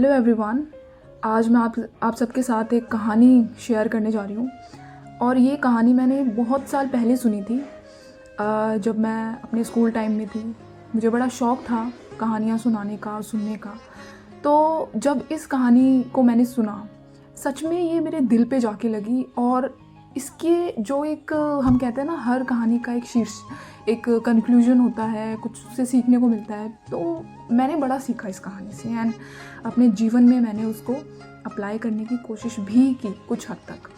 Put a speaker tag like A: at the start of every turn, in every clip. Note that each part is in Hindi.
A: Hello everyone. आज मैं आप सबके साथ एक कहानी शेयर करने जा रही हूँ और ये कहानी मैंने बहुत साल पहले सुनी थी। जब मैं अपने स्कूल टाइम में थी, मुझे बड़ा शौक़ था कहानियाँ सुनाने का, सुनने का। तो जब इस कहानी को मैंने सुना, सच में ये मेरे दिल पे जाके लगी। और इसके जो एक हम कहते हैं ना, हर कहानी का एक कंक्लूजन होता है, कुछ उससे सीखने को मिलता है। तो मैंने बड़ा सीखा इस कहानी से एंड अपने जीवन में मैंने उसको अप्लाई करने की कोशिश भी की कुछ हद तक।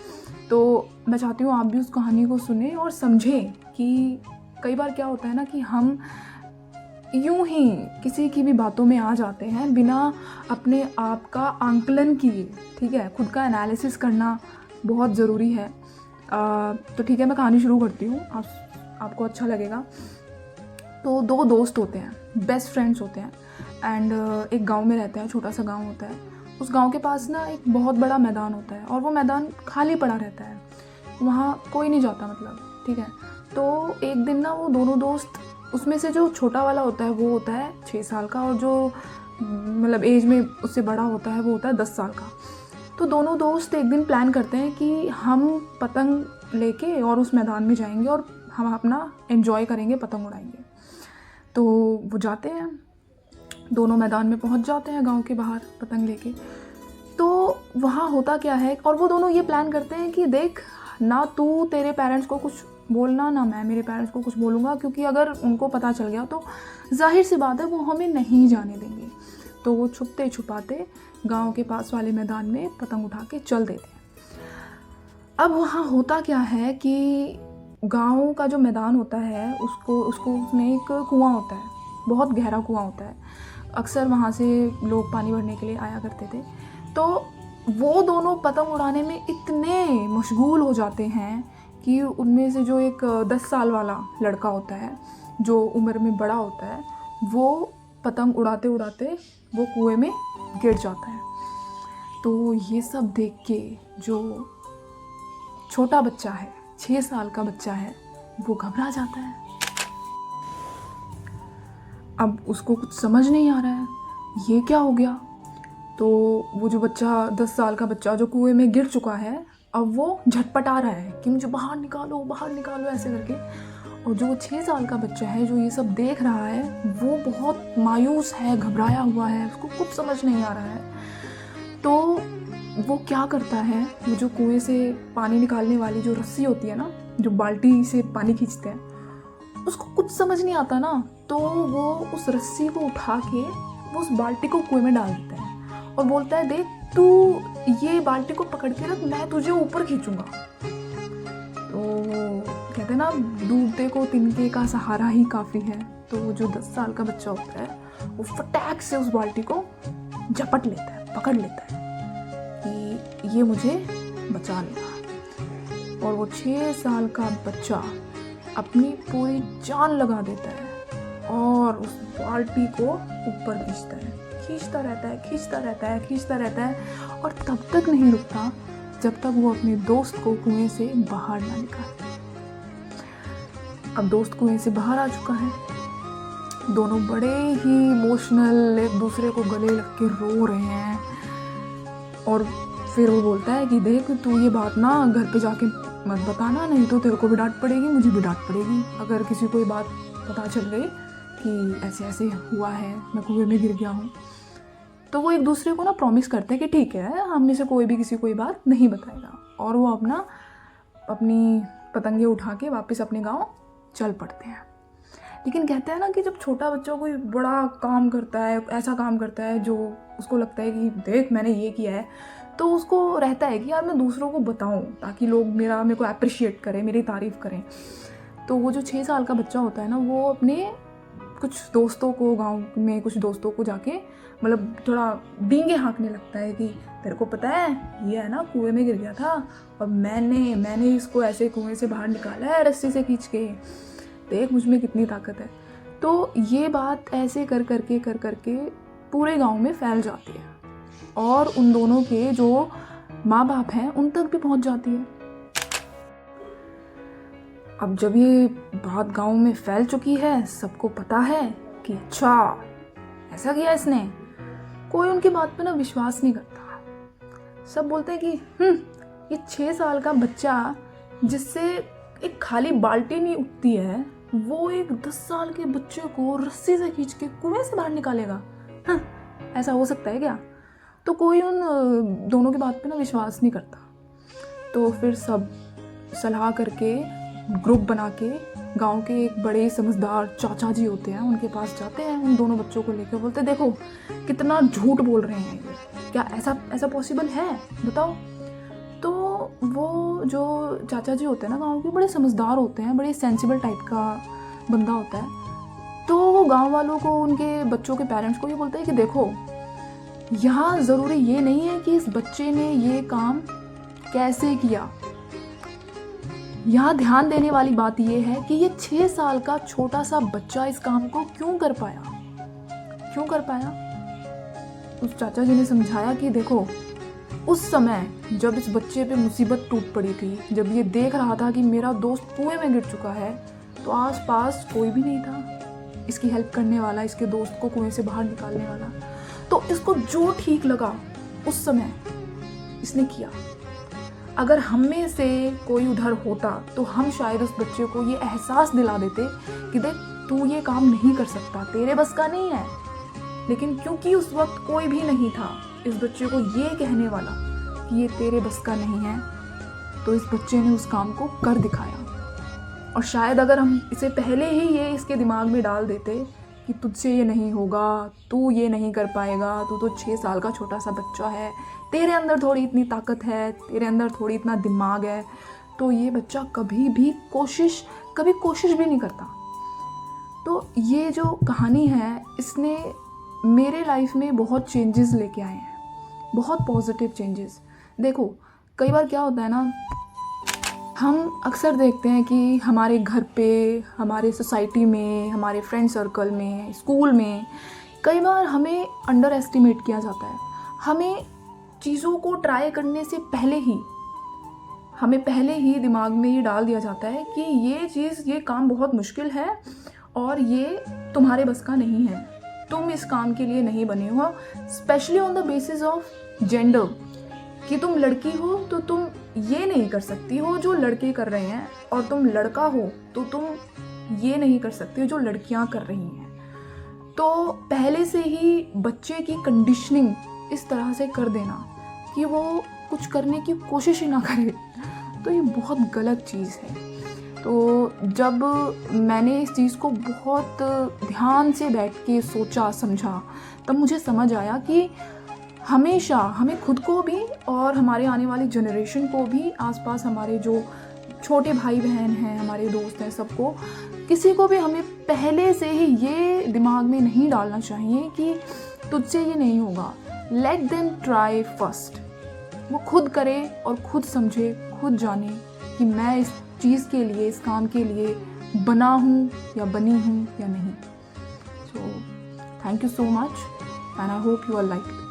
A: तो मैं चाहती हूँ आप भी उस कहानी को सुने और समझें कि कई बार क्या होता है ना कि हम यूं ही किसी की भी बातों में आ जाते हैं बिना अपने आप का आंकलन किए। ठीक है, खुद का एनालिसिस करना बहुत ज़रूरी है। तो ठीक है, मैं कहानी शुरू करती हूँ, आपको अच्छा लगेगा। तो दो दोस्त होते हैं, बेस्ट फ्रेंड्स होते हैं एंड एक गांव में रहते हैं, छोटा सा गांव होता है। उस गांव के पास ना एक बहुत बड़ा मैदान होता है और वो मैदान खाली पड़ा रहता है, वहाँ कोई नहीं जाता मतलब। ठीक है, तो एक दिन ना वो दोनों दोस्त, उसमें से जो छोटा वाला होता है वो होता है 6 साल का और जो मतलब एज में उससे बड़ा होता है वो होता है 10 साल का। तो दोनों दोस्त एक दिन प्लान करते हैं कि हम पतंग लेके और उस मैदान में जाएंगे और हम अपना एंजॉय करेंगे, पतंग उड़ाएंगे। तो वो जाते हैं, दोनों मैदान में पहुंच जाते हैं गांव के बाहर पतंग लेके। तो वहाँ होता क्या है, और वो दोनों ये प्लान करते हैं कि देख, ना तू तेरे पेरेंट्स को कुछ बोलना, ना मैं मेरे पेरेंट्स को कुछ बोलूँगा, क्योंकि अगर उनको पता चल गया तो जाहिर सी बात है वो हमें नहीं जाने देंगे। तो वो छुपते छुपाते गांव के पास वाले मैदान में पतंग उठा के चल देते हैं। अब वहाँ होता क्या है कि गांव का जो मैदान होता है उसमें एक कुआं होता है, बहुत गहरा कुआं होता है। अक्सर वहाँ से लोग पानी भरने के लिए आया करते थे। तो वो दोनों पतंग उड़ाने में इतने मशगूल हो जाते हैं कि उनमें से जो एक 10 साल वाला लड़का होता है, जो उम्र में बड़ा होता है, वो पतंग उड़ाते उड़ाते वो कुएं में गिर जाता है। तो ये सब देख के जो छोटा बच्चा है, 6 साल का बच्चा है, वो घबरा जाता है। अब उसको कुछ समझ नहीं आ रहा है ये क्या हो गया। तो वो जो बच्चा, 10 साल का बच्चा जो कुएं में गिर चुका है, अब वो झटपटा रहा है कि मुझे बाहर निकालो ऐसे करके। और जो 6 साल का बच्चा है जो ये सब देख रहा है, वो बहुत मायूस है, घबराया हुआ है, उसको कुछ समझ नहीं आ रहा है। तो वो क्या करता है, वो जो कुएं से पानी निकालने वाली जो रस्सी होती है ना, जो बाल्टी से पानी खींचते हैं, उसको कुछ समझ नहीं आता ना। तो वो उस रस्सी को उठा के वो उस बाल्टी को कुएं में डाल देता है और बोलता है, देख तू ये बाल्टी को पकड़ के रख, मैं तुझे ऊपर खींचूंगा। तो कहते हैं ना, डूबते को तिनके का सहारा ही काफ़ी है। तो वो जो 10 साल का बच्चा होता है, वो फटाक से उस बाल्टी को झपट लेता है, पकड़ लेता है कि ये मुझे बचा लेगा। और वो 6 साल का बच्चा अपनी पूरी जान लगा देता है और उस बाल्टी को ऊपर खींचता रहता है और तब तक नहीं रुकता जब तक वो अपने दोस्त को कुएं से बाहर ना निकाले। अब दोस्त कुएं से बाहर आ चुका है, दोनों बड़े ही इमोशनल एक दूसरे को गले लग के रो रहे हैं। और फिर वो बोलता है कि देख, तू ये बात ना घर पे जाके मत बताना, नहीं तो तेरे को भी डांट पड़ेगी, मुझे भी डांट पड़ेगी अगर किसी को ये बात पता चल गई कि ऐसे ऐसे हुआ है, मैं कुएं में गिर गया हूँ। तो वो एक दूसरे को ना प्रॉमिस करते हैं कि ठीक है, हम में से कोई भी किसी को ये बात नहीं बताएगा। और वो अपनी पतंगे उठा के वापस अपने गाँव चल पड़ते हैं। लेकिन कहते हैं ना कि जब छोटा बच्चा कोई बड़ा काम करता है, ऐसा काम करता है जो उसको लगता है कि देख मैंने ये किया है, तो उसको रहता है कि यार मैं दूसरों को बताऊं ताकि लोग मेरे को अप्रिशिएट करें, मेरी तारीफ़ करें। तो वो जो 6 साल का बच्चा होता है ना, वो अपने कुछ दोस्तों को, गांव में कुछ दोस्तों को जाके मतलब थोड़ा डींगे हाँकने लगता है कि तेरे को पता है ये है ना, कुएं में गिर गया था और मैंने इसको ऐसे कुएं से बाहर निकाला है रस्सी से खींच के, देख मुझ में कितनी ताकत है। तो ये बात ऐसे कर करके पूरे गांव में फैल जाती है और उन दोनों के जो माँ बाप हैं उन तक भी पहुंच जाती है। अब जब ये बात गांव में फैल चुकी है, सबको पता है कि अच्छा ऐसा किया इसने, कोई उनकी बात पे ना विश्वास नहीं करता। सब बोलते हैं कि ये 6 साल का बच्चा जिससे एक खाली बाल्टी नहीं उठती है, वो एक 10 साल के बच्चे को रस्सी से खींच के कुएं से बाहर निकालेगा। ऐसा हो सकता है क्या? तो कोई उन दोनों की बात पे ना विश्वास नहीं करता। तो फिर सब सलाह करके ग्रुप बना के गांव के एक बड़े समझदार चाचा जी होते हैं, उनके पास जाते हैं, उन दोनों बच्चों को लेकर बोलते हैं देखो कितना झूठ बोल रहे हैं ये, क्या ऐसा पॉसिबल है, बताओ। तो वो जो चाचा जी होते हैं ना गांव के, बड़े समझदार होते हैं, बड़े सेंसिबल टाइप का बंदा होता है। तो वो गांव वालों को, उनके बच्चों के पेरेंट्स को ये बोलते हैं कि देखो यहाँ ज़रूरी ये नहीं है कि इस बच्चे ने ये काम कैसे किया, यहाँ ध्यान देने वाली बात ये है कि ये 6 साल का छोटा सा बच्चा इस काम को क्यों कर पाया। उस चाचा जी ने समझाया कि देखो उस समय जब इस बच्चे पे मुसीबत टूट पड़ी थी, जब ये देख रहा था कि मेरा दोस्त कुएं में गिर चुका है, तो आसपास कोई भी नहीं था इसकी हेल्प करने वाला, इसके दोस्त को कुएं से बाहर निकालने वाला। तो इसको जो ठीक लगा उस समय इसने किया। अगर हम में से कोई उधर होता तो हम शायद उस बच्चे को ये एहसास दिला देते कि देख तू ये काम नहीं कर सकता, तेरे बस का नहीं है। लेकिन क्योंकि उस वक्त कोई भी नहीं था इस बच्चे को ये कहने वाला कि ये तेरे बस का नहीं है, तो इस बच्चे ने उस काम को कर दिखाया। और शायद अगर हम इसे पहले ही ये इसके दिमाग में डाल देते कि तुझसे ये नहीं होगा, तू ये नहीं कर पाएगा, तू तो 6 साल का छोटा सा बच्चा है, तेरे अंदर थोड़ी इतनी ताकत है, तेरे अंदर थोड़ी इतना दिमाग है, तो ये बच्चा कभी कोशिश भी नहीं करता। तो ये जो कहानी है इसने मेरे लाइफ में बहुत चेंजेस लेके आए हैं, बहुत पॉजिटिव चेंजेस। देखो कई बार क्या होता है ना, हम अक्सर देखते हैं कि हमारे घर पे, हमारे सोसाइटी में, हमारे फ्रेंड सर्कल में, स्कूल में कई बार हमें अंडर एस्टिमेट किया जाता है। हमें चीज़ों को ट्राई करने से पहले ही दिमाग में ये डाल दिया जाता है कि ये काम बहुत मुश्किल है और ये तुम्हारे बस का नहीं है, तुम इस काम के लिए नहीं बने हो। Specially on the basis of gender, कि तुम लड़की हो तो तुम ये नहीं कर सकती हो जो लड़के कर रहे हैं, और तुम लड़का हो तो तुम ये नहीं कर सकते हो जो लड़कियां कर रही हैं। तो पहले से ही बच्चे की कंडीशनिंग इस तरह से कर देना कि वो कुछ करने की कोशिश ही ना करे, तो ये बहुत गलत चीज़ है। तो जब मैंने इस चीज़ को बहुत ध्यान से बैठ के सोचा समझा, तब मुझे समझ आया कि हमेशा हमें खुद को भी और हमारे आने वाली जनरेशन को भी, आसपास हमारे जो छोटे भाई बहन हैं, हमारे दोस्त हैं, सबको, किसी को भी हमें पहले से ही ये दिमाग में नहीं डालना चाहिए कि तुझसे ये नहीं होगा। Let them try first. वो खुद करे और खुद समझे, खुद जाने कि मैं इस चीज़ के लिए, इस काम के लिए बना हूँ या बनी हूँ या नहीं। So thank you so much and I hope you are like it.